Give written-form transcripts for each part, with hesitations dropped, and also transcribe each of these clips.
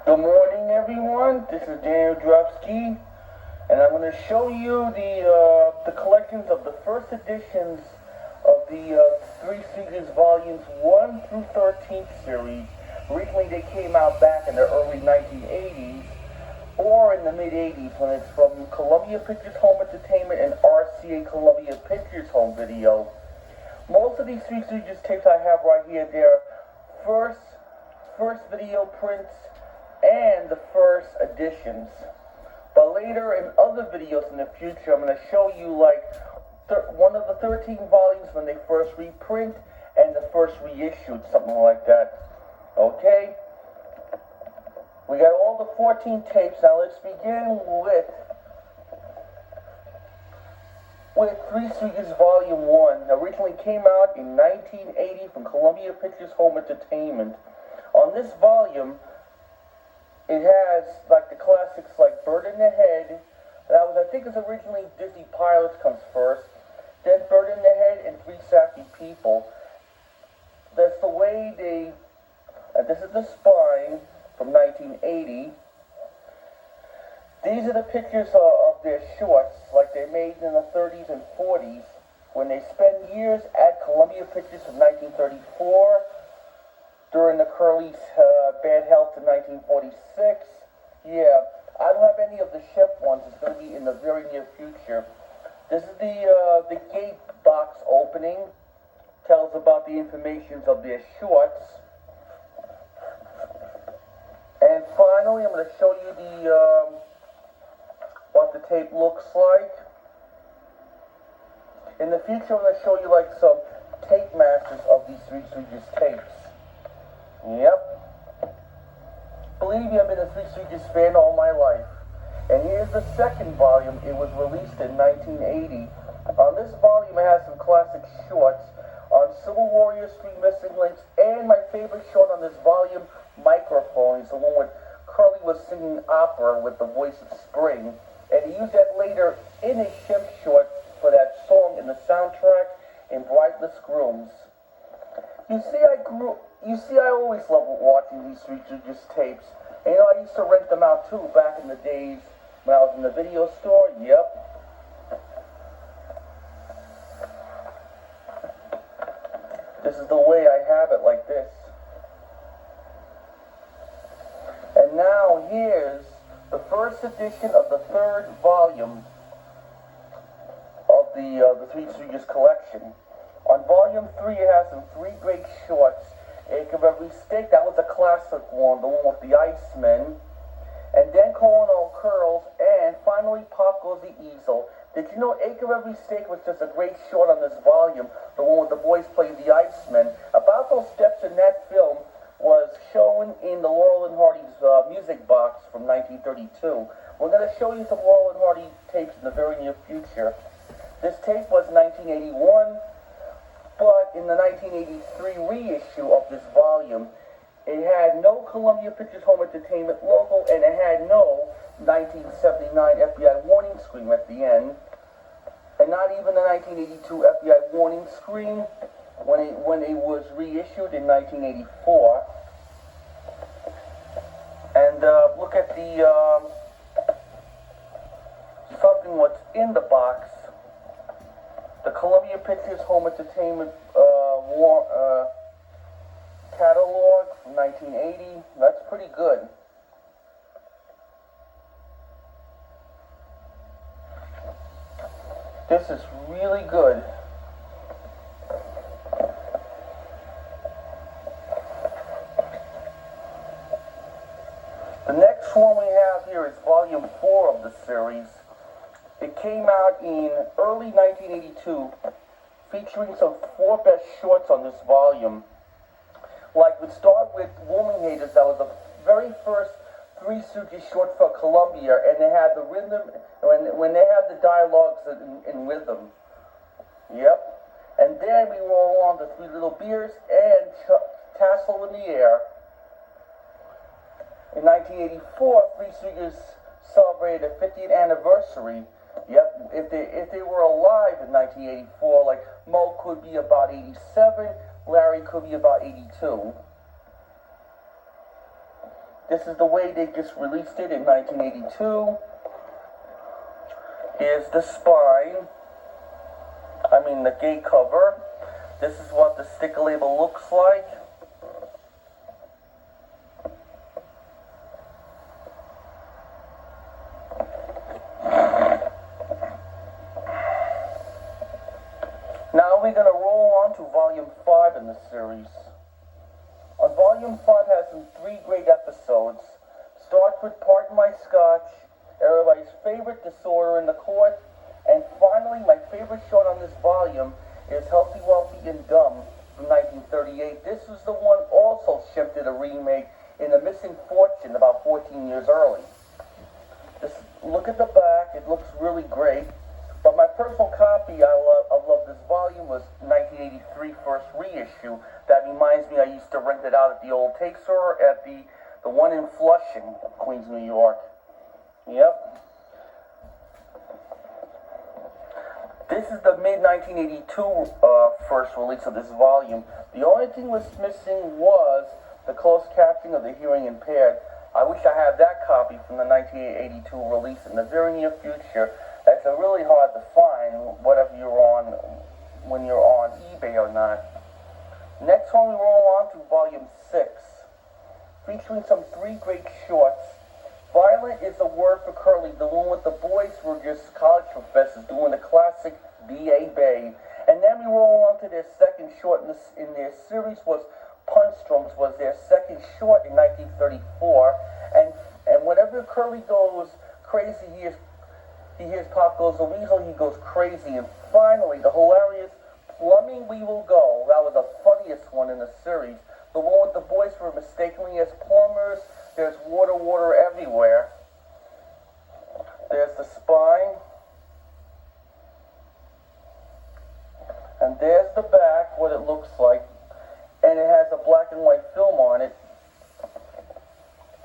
Good morning, everyone. This is Daniel Dropsky, and I'm going to show you the collections of the first editions of the Three Stooges volumes 1 through 13 series. Originally, they came out back in the early 1980s or in the mid-80s when it's from Columbia Pictures Home Entertainment and RCA Columbia Pictures Home Video. Most of these Three Stooges tapes I have right here, they're first video prints and the first editions. But later in other videos in the future, I'm going to show you like one of the 13 volumes when they first reprint and the first reissued, something like that. Okay? We got all the 14 tapes. Now let's begin with Three Stooges Volume 1. Originally came out in 1980 from Columbia Pictures Home Entertainment. On this volume, it has like the classics like Bird in the Head. That was, I think, originally Disney Pilots comes first. Then Bird in the Head and Three Sassy People. That's the way they. This is the spine from 1980. These are the pictures of their shorts, like they made in the 30s and 40s, when they spent years at Columbia Pictures from 1934. During the Curly's bad health in 1946. Yeah, I don't have any of the chef ones. It's going to be in the very near future. This is the gate box opening. Tells about the information of their shorts. And finally, I'm going to show you what the tape looks like. In the future, I'm going to show you like some tape masters of these Three Stooges tapes. Yep. Believe me, I've been a Three Stooges fan all my life. And here's the second volume. It was released in 1980. On this volume, it has some classic shorts on Civil Warriors, Three Missing Links, and my favorite short on this volume, Microphone. It's the one where Curly was singing opera with the voice of Spring. And he used that later in a Shemp short for that song in the soundtrack in Brightless Grooms. You see, I always loved watching these Three Stooges tapes. And I used to rent them out too back in the days when I was in the video store. Yep. This is the way I have it, like this. And now here's the first edition of the third volume of the Three Stooges collection. On volume 3, it has some three great shorts. Acre of Every Steak, that was a classic one, the one with the Iceman. And then Colonel Curls, and finally Pop Goes the Easel. Did you know Acre of Every Steak was just a great short on this volume, the one with the boys playing the Iceman? About those steps in that film was shown in the Laurel and Hardy's music box from 1932. We're going to show you some Laurel and Hardy tapes in the very near future. This tape was 1981. But in the 1983 reissue of this volume, it had no Columbia Pictures Home Entertainment logo, and it had no 1979 FBI warning screen at the end, and not even the 1982 FBI warning screen when it was reissued in 1984. And look at the something what's in the box. The Columbia Pictures Home Entertainment catalog from 1980. That's pretty good. This is really good. The next one we have here is Volume 4 of the series. It came out in early 1982, featuring some 4 best shorts on this volume. Like, we'd start with Woman Haters. That was the very first Three Stooges short for Columbia, and they had the rhythm, when they had the dialogues in rhythm. Yep. And then we roll on to Three Little Beers and Tassel in the Air. In 1984, Three Stooges celebrated their 50th anniversary. Yep, if they were alive in 1984, like Mo could be about 87, Larry could be about 82. This is the way they just released it in 1982. Here's the spine. The gate cover. This is what the sticker label looks like. Now we're going to roll on to Volume 5 in the series. Volume 5 has some 3 great episodes. Starts with Pardon My Scotch, everybody's favorite Disorder in the Court, and finally my favorite short on this volume is Healthy, Wealthy, and Dumb from 1938. This was the one also Shemp did a remake in The Missing Fortune about 14 years early. Look at the back, it looks really great. But my personal copy I love this volume was 1983 first reissue. That reminds me I used to rent it out at the old tape store at the one in Flushing, Queens, New York. Yep. This is the mid-1982 first release of this volume. The only thing was missing was the closed captioning of the hearing impaired. I wish I had that copy from the 1982 release in the very near future. That's really hard to find, whatever you're on, when you're on eBay or not. Next one we roll on to Volume 6, featuring some 3 great shorts. Violent is the word for Curly, the one with the boys were just college professors doing the classic B.A. Babe. And then we roll on to their second short in their series was Punch Drunks, was their second short in 1934. And whenever Curly goes crazy, he hears Pop Goes the Weasel, he goes crazy. And finally, the hilarious Plumbing We Will Go. That was the funniest one in the series. The one with the boys were mistakenly as plumbers. There's water everywhere. There's the spine. And there's the back, what it looks like. And it has a black and white film on it.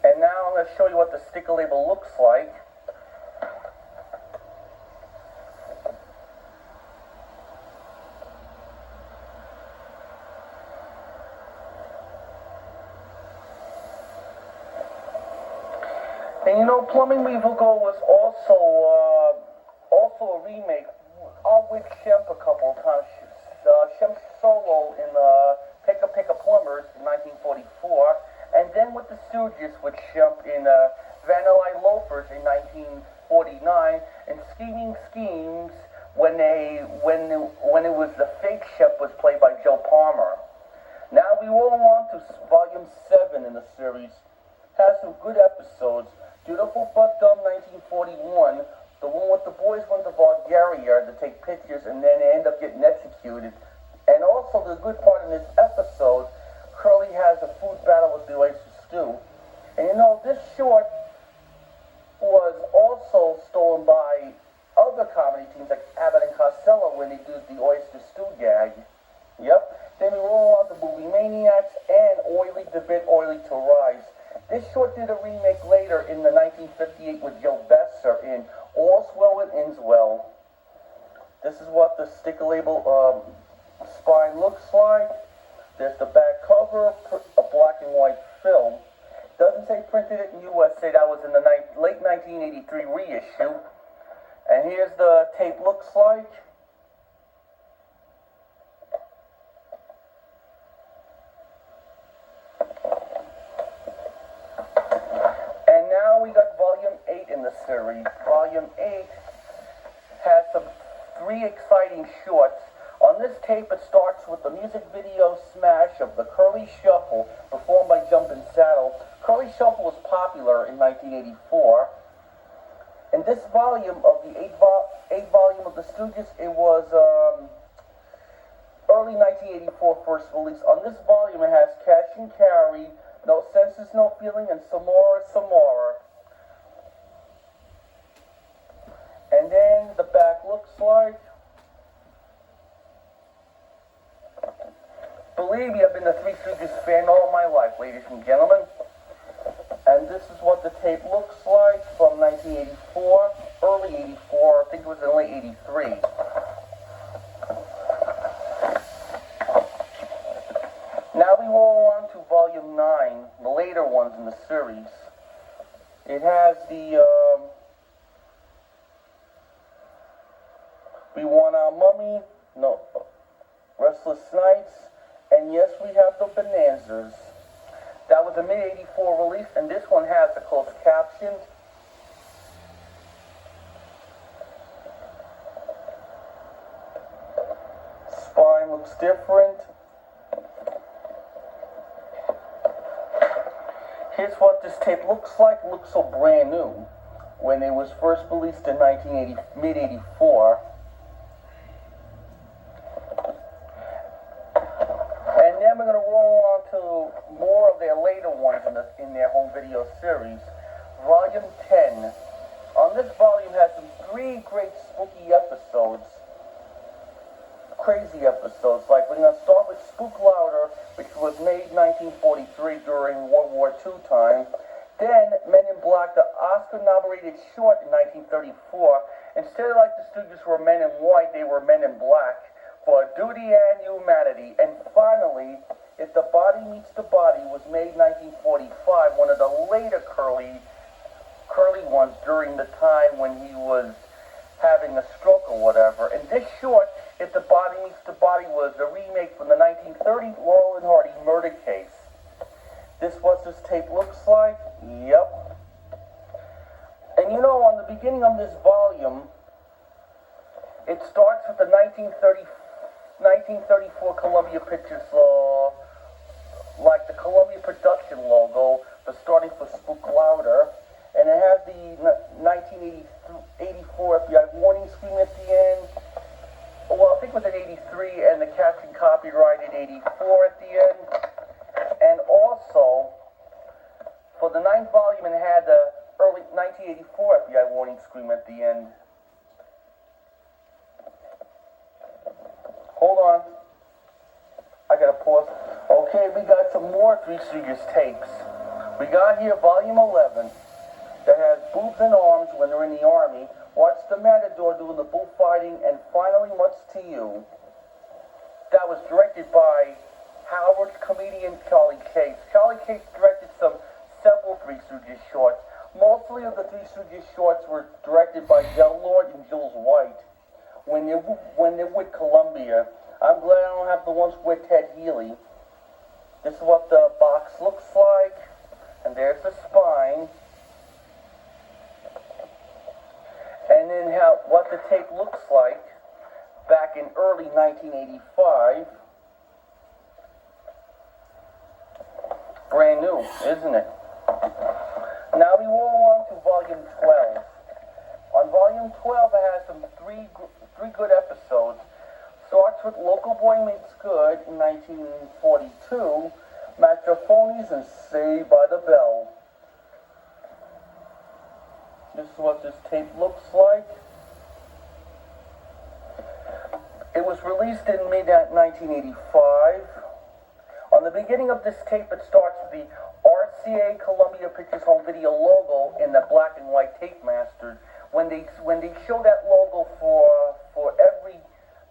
And now I'm going to show you what the sticker label looks like. And Plumbing We Will Go was also a remake. I'll with Shemp a couple of times. Shemp solo in Pick a Plumbers in 1944, and then with the Stooges with Shemp in Vanilla Loafers in 1949, and Scheming Schemes when it was the fake Shemp was played by Joe Palmer. Now we roll on to Volume 7 in the series. Has some good episodes. Beautiful But Dumb 1941, the one with the boys went to Bulgaria to take pictures and then they end up getting executed. And also the good part in this episode, Curly has a food battle with the oyster stew. And this short was also stolen by other comedy teams like Abbott and Costello when they do the oyster stew gag. Yep. Then we roll on to Movie Maniacs and Oily to Bit, Oily to Rise. This short did a remake later in the 1958 with Joe Besser in All's Well and Ends Well. This is what the sticker label spine looks like. There's the back cover, a black and white film. Doesn't say printed it in USA. That was in the late 1983 reissue. And here's the tape looks like. We got Volume 8 in the series. Volume 8 has some 3 exciting shorts. On this tape, it starts with the music video smash of the Curly Shuffle, performed by Jumpin' Saddle. Curly Shuffle was popular in 1984. In this volume of the 8 volume of the Stooges, it was early 1984 first release. On this volume, it has Cash and Carry, No Senses, No Feeling, and Some More, Some More. And then the back looks like. Believe me, I've been a Three Stooges fan all my life, ladies and gentlemen. And this is what the tape looks like from 1984, early 84, I think it was in late 83. Now we roll on to Volume 9, the later one. ones in the series. It has the We Want Our Mummy, no, Restless Nights, and yes, we have the Bonanzas. That was a mid-'84 release, and this one has the closed captions. Spine looks different. Here's what this tape looks like. It looks so brand new when it was first released in mid-'84. And then we're going to roll on to more of their later ones in their home video series. Volume 10. On this volume has some 3 great spooky episodes. Crazy episodes. Like, we're going to start with Spook Louder, which was made 1943 during World War II time. Then Men in Black, the Oscar-nominated short in 1934. Instead of like the Stooges were men in white, they were men in black for duty and humanity. And finally, If the Body Meets the Body was made 1945, one of the later curly ones during the time when he was having a stroke or whatever. And this short, If the Body Meets the Body, was a remake from the 1930 Laurel and Hardy murder case. This what this tape looks like? Yep. And you know, on the beginning of this volume, it starts with the 1934 Columbia Pictures like the Columbia production logo, but starting for Spook Louder. And it has the 1984 FBI warning screen at the end. Well, I think it was in 83, and the caption copyrighted 84 at the end. And also, for the 9th volume, it had the early 1984 FBI warning screen at the end. Hold on. I gotta pause. Okay, we got some more Three Stooges tapes. We got here volume 11 that has Boobs and Arms when they're in the army, Watch the Matador doing the bullfighting, and finally Much to You. That was directed by Howard's comedian Charlie Case. Charlie Case directed several Three Stooges shorts. Mostly of the Three Stooges shorts were directed by Del Lord and Jules White when they're with Columbia. I'm glad I don't have the ones with Ted Healy. This is what the box looks like, and there's the spine. And then what the tape looks like back in early 1985. Brand new, isn't it? Now we roll on to volume 12. On volume 12, it has some three good episodes. Starts with Local Boy Meets Good in 1942, Matrophonies, and Saved by the Bell. This is what this tape looks like. It was released in mid-1985. On the beginning of this tape, it starts with the RCA Columbia Pictures Home Video logo in the black and white tape master. When they show that logo for every,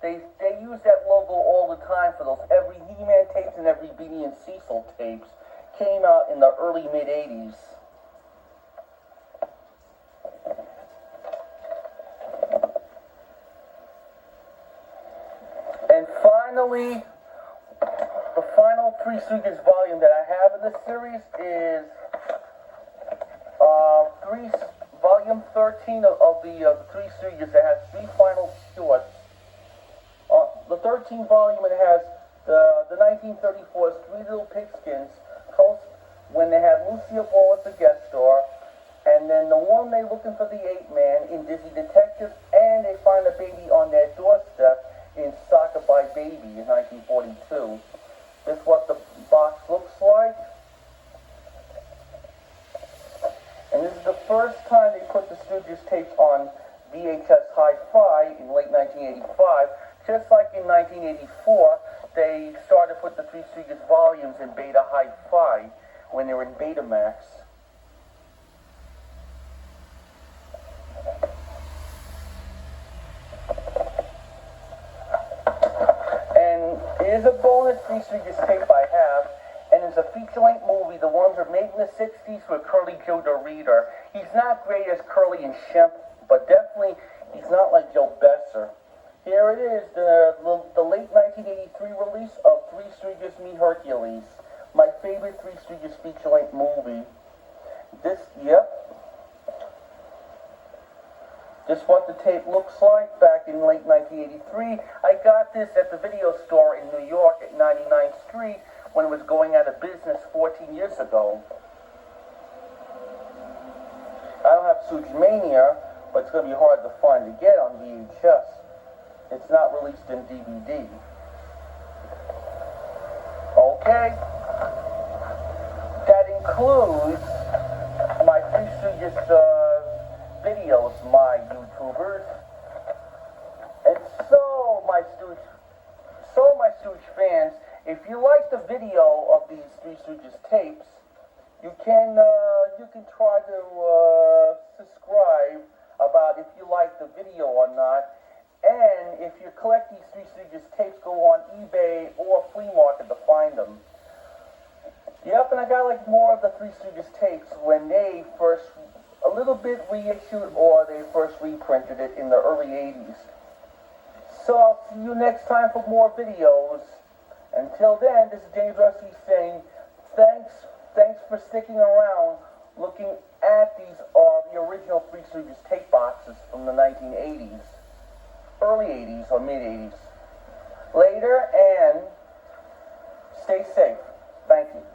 they use that logo all the time for those. Every He-Man tapes and every Beanie and Cecil tapes came out in the early mid-'80s. And finally, the final Three Stooges volume that I have in this series is volume 13 of the Three Stooges. That has 3 final shorts. The 13th volume, it has the 1934's Three Little Pigskins, when they had Lucia Ball as the guest star, and then the one they looking for the 8-Man in Dizzy Detective, and they find a baby on their doorstep in Soccer by Baby in 1942. This is what the box looks like. And this is the first time they put the Stooges tapes on VHS Hi-Fi in late 1985. Just like in 1984, they started to put the Three Stooges volumes in Beta Hi-Fi when they were in Betamax. And here's a bonus Three Stooges tape I have, and is a feature-length movie. The ones are made in the 60s with Curly Joe the Reader. He's not great as Curly and Shemp, but definitely he's not like Joe Besser. Here it is, the late 1983 release of Three Stooges Meet Hercules. My favorite Three Stooges feature-length movie. This what the tape looks like back in late 1983. I got this at the video store in New York at 99th Street when it was going out of business 14 years ago. I don't have Stooge Mania, but it's going to be hard to find to get on VHS. It's not released in DVD. Okay. That includes my Three Stooges videos, my YouTubers. And so my Stooge fans, if you like the video of these Three Stooges tapes, you can try to subscribe about if you like the video or not. And if you collect these Three Stooges tapes, go on eBay or flea market to find them. Yep, and I got like more of the Three Stooges tapes when they first, a little bit reissued or they first reprinted it in the early 80s. So I'll see you next time for more videos. Until then, this is James Rusty saying thanks for sticking around looking at these the original Three Stooges tape boxes from the 1980s. Early 80s or mid 80s. Later, and stay safe. Thank you.